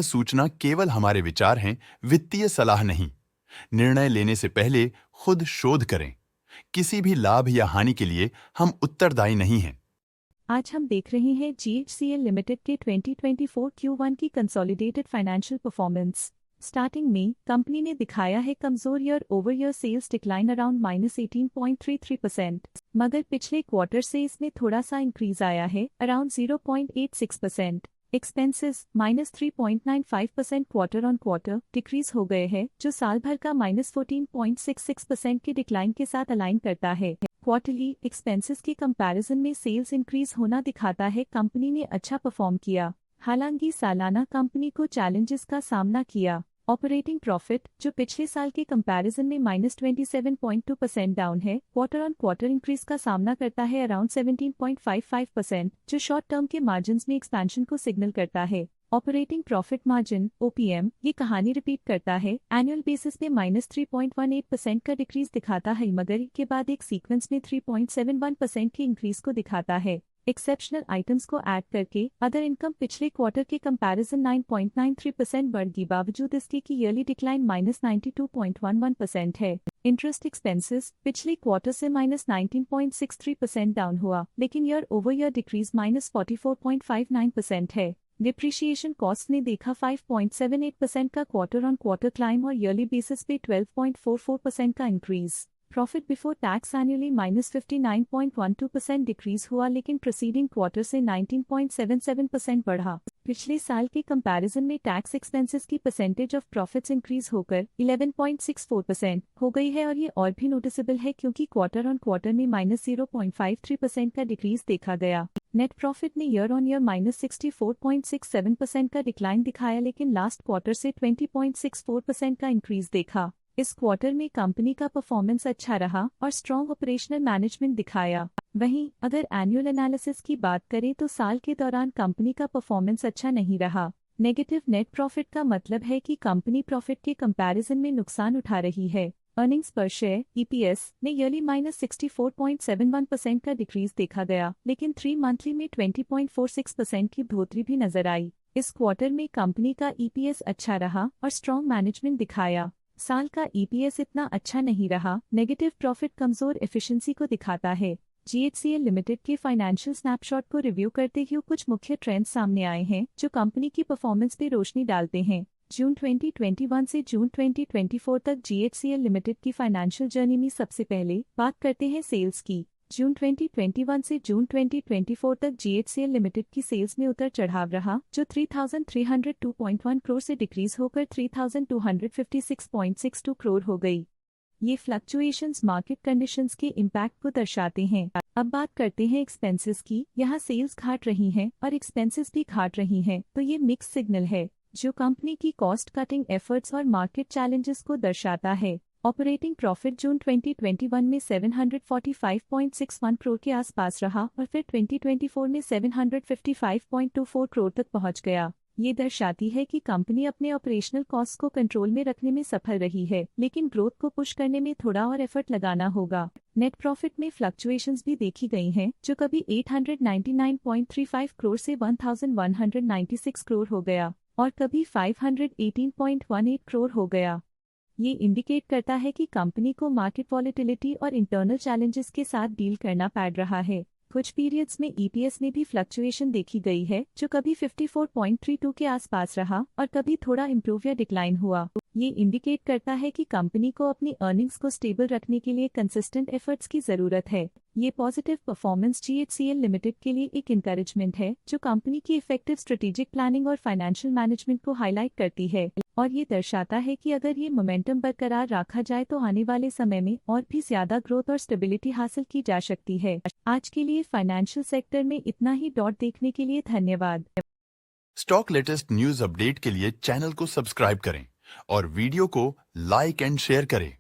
सूचना केवल हमारे विचार हैं, वित्तीय सलाह नहीं। निर्णय लेने से पहले खुद शोध करें। किसी भी लाभ या हानि के लिए हम उत्तरदायी नहीं हैं। आज हम देख रहे हैं GHCL लिमिटेड के 2024 Q1 की कंसोलिडेटेड फाइनेंशियल परफॉर्मेंस। स्टार्टिंग में कंपनी ने दिखाया है कमजोर year over year sales decline around -18.33%, मगर पिछले क्वार्टर से इसमें थोड़ा सा इंक्रीज आया है around 0.86%। Expenses -3.95% quarter on quarter decrease हो गए हैं, जो साल भर का -14.66% के डिक्लाइन के साथ अलाइन करता है। क्वार्टरली एक्सपेंसेस के कंपैरिजन में सेल्स इंक्रीज होना दिखाता है कंपनी ने अच्छा परफॉर्म किया। हालांकि सालाना कंपनी को चैलेंजेस का सामना किया। ऑपरेटिंग प्रॉफिट, जो पिछले साल के कंपैरिजन में -27.2% डाउन है, क्वार्टर ऑन क्वार्टर इंक्रीज का सामना करता है अराउंड 17.55%, जो शॉर्ट टर्म के मार्जिन्स में एक्सपेंशन को सिग्नल करता है। ऑपरेटिंग प्रॉफिट मार्जिन OPM ये कहानी रिपीट करता है। एनुअल बेसिस पे -3.18% का डिक्रीज दिखाता है, मगर के बाद एक सीक्वेंस में 3.71% की इंक्रीज को दिखाता है। एक्सेप्शनल आइटम्स को ऐड करके अदर इनकम पिछले क्वार्टर के कंपैरिजन 9.93% बढ़ गई, बावजूद इसके की ईयरली डिक्लाइन -92.11% है। इंटरेस्ट एक्सपेंसेस पिछले क्वार्टर से -19.63% डाउन हुआ, लेकिन ईयर ओवर ईयर डिक्रीज -44.59% है। डिप्रिशिएशन कॉस्ट ने देखा 5.78% का क्वार्टर ऑन क्वार्टर क्लाइम और ईयरली बेसिस पे 12.44% का increase. Profit before tax annually -59.12% decrease हुआ, लेकिन प्रीसीडिंग क्वार्टर से 19.77% बढ़ा। पिछले साल के कंपैरिजन में टैक्स एक्सपेंसेस की परसेंटेज ऑफ प्रॉफिट्स इंक्रीज होकर 11.64% हो गई है, और ये और भी नोटिसेबल है क्योंकि क्वार्टर ऑन क्वार्टर में -0.53% का डिक्रीज देखा गया। नेट प्रॉफिट ने ईयर ऑन ईयर -64.67% का डिक्लाइन दिखाया, लेकिन लास्ट क्वार्टर से 20.64% का इंक्रीज देखा। इस क्वार्टर में कंपनी का परफॉर्मेंस अच्छा रहा और स्ट्रॉन्ग ऑपरेशनल मैनेजमेंट दिखाया। वहीं अगर एनुअल एनालिसिस की बात करें तो साल के दौरान कंपनी का परफॉर्मेंस अच्छा नहीं रहा। नेगेटिव नेट प्रॉफिट का मतलब है कि कंपनी प्रॉफिट के कंपैरिजन में नुकसान उठा रही है। अर्निंग्स पर शेयर EPS ने ईयरली -64.71% का डिक्रीज देखा गया, लेकिन 3 मंथली में 20.46% की बढ़ोतरी भी नजर आई। इस क्वार्टर में कंपनी का EPS अच्छा रहा और स्ट्रॉन्ग मैनेजमेंट दिखाया। साल का EPS इतना अच्छा नहीं रहा। नेगेटिव प्रॉफिट कमजोर एफिशिएंसी को दिखाता है। GHCL लिमिटेड के फाइनेंशियल स्नैपशॉट को रिव्यू करते हुए कुछ मुख्य ट्रेंड्स सामने आए हैं, जो कंपनी की परफॉर्मेंस पे रोशनी डालते हैं। जून 2021 से जून 2024 तक GHCL लिमिटेड की फाइनेंशियल जर्नी में सबसे पहले बात करते हैं सेल्स की। जून 2021 से जून 2024 तक GHCL लिमिटेड की सेल्स में उतर चढ़ाव रहा, जो 3,302.1 करोड़ से डिक्रीज होकर 3,256.62 करोड़ हो गई। ये फ्लक्चुएशंस मार्केट कंडीशंस के इम्पैक्ट को दर्शाते हैं। अब बात करते हैं एक्सपेंसेस की। यहाँ सेल्स घट रही हैं और एक्सपेंसेस भी घट रही हैं, तो ये मिक्स सिग्नल है, जो कंपनी की कॉस्ट कटिंग एफर्ट्स और मार्केट चैलेंजेस को दर्शाता है। ऑपरेटिंग प्रॉफिट जून 2021 में 745.61 करोड़ के आसपास रहा और फिर 2024 में 755.24 करोड़ तक पहुंच गया। ये दर्शाती है कि कंपनी अपने ऑपरेशनल कॉस्ट को कंट्रोल में रखने में सफल रही है, लेकिन ग्रोथ को पुश करने में थोड़ा और एफर्ट लगाना होगा। नेट प्रॉफिट में फ्लक्चुएशंस भी देखी गई हैं, जो कभी 899.35 करोड़ से 1196 करोड़ हो गया और कभी 518.18 करोड़ हो गया। ये इंडिकेट करता है कि कंपनी को मार्केट वॉलेटिलिटी और इंटरनल चैलेंजेस के साथ डील करना पड़ रहा है। कुछ पीरियड्स में EPS में भी फ्लक्चुएशन देखी गई है, जो कभी 54.32 के आसपास रहा और कभी थोड़ा इम्प्रूव या डिक्लाइन हुआ। ये इंडिकेट करता है कि कंपनी को अपनी अर्निंग्स को स्टेबल रखने के लिए कंसिस्टेंट एफर्ट्स की जरूरत है। ये पॉजिटिव परफॉर्मेंस GHCL लिमिटेड के लिए एक इंकरेजमेंट है, जो कंपनी की इफेक्टिव स्ट्रेटेजिक प्लानिंग और फाइनेंशियल मैनेजमेंट को हाईलाइट करती है, और ये दर्शाता है कि अगर ये मोमेंटम बरकरार रखा जाए तो आने वाले समय में और भी ज्यादा ग्रोथ और स्टेबिलिटी हासिल की जा सकती है। आज के लिए फाइनेंशियल सेक्टर में इतना ही। देखने के लिए धन्यवाद। स्टॉक लेटेस्ट न्यूज अपडेट के लिए चैनल को सब्सक्राइब करें और वीडियो को लाइक एंड शेयर करें।